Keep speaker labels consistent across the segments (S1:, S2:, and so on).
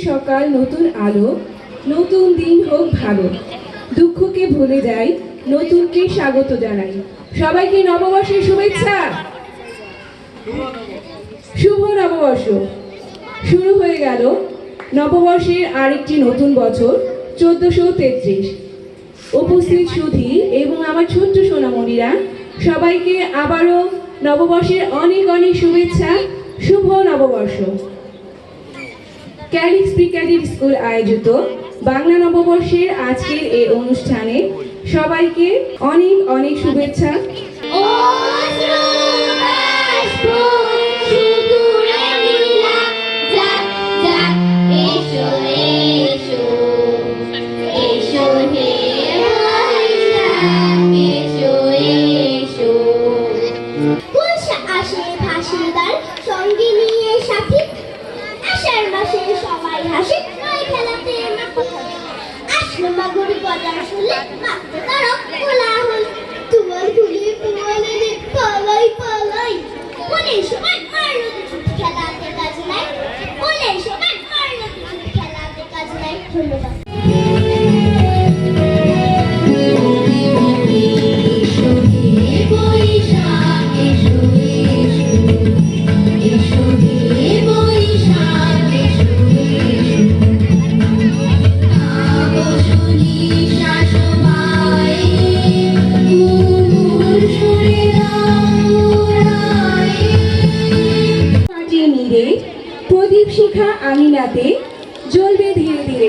S1: সকাল, নতুন আলো, নতুন দিন হোক ভালো। দুঃখকে ভুলে যাই, নতুনকে স্বাগত জানাই। সবাইকে নববর্ষের শুভেচ্ছা। শুভ নববর্ষ। শুরু হয়ে গেল নববর্ষের আরেকটি নতুন বছর 1433। উপস্থিত সুধী এবং আমার ছোট্ট সোনামণিরা, সবাইকে আবারও নববর্ষের অনেক অনেক শুভেচ্ছা। শুভ নববর্ষ। ক্যালিক্স প্রি ক্যাডেট স্কুল আয়োজিত বাংলা নববর্ষের আজকের এই অনুষ্ঠানে সবাইকে অনেক অনেক শুভেচ্ছা।
S2: সঙ্গে নিয়ে সাথী আষাঢ় মাসে সবাই হাসে, নয় খেলাতে আসলো মাগুর বাজার শুলে মাত্র তারক কোলাহল, তোমার খুলে পুয়ালে পালাই পালাই, বলে সবাই মারলো ছুটি খেলাতে কাজ নাই, বলে সবাই মারলো ছুটি খেলাতে কাজ নাই। ধন্যবাদ।
S1: প্রদীপ শিখা আঙিনাতে জ্বলবে ধীরে ধীরে।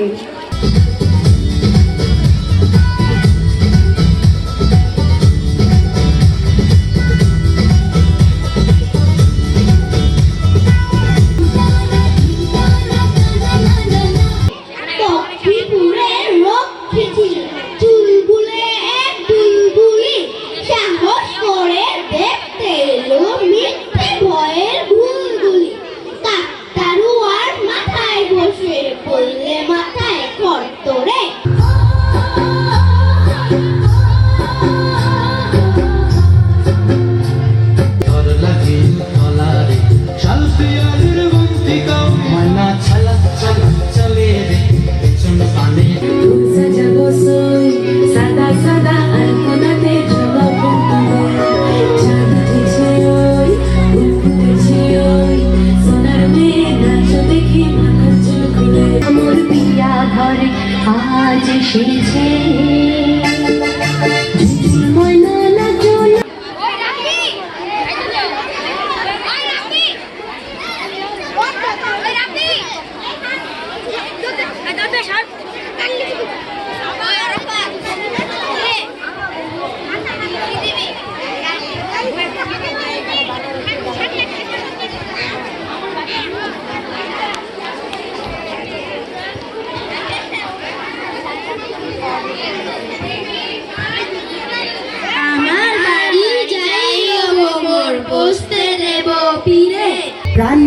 S2: আজ এসেছে
S3: প্রাণ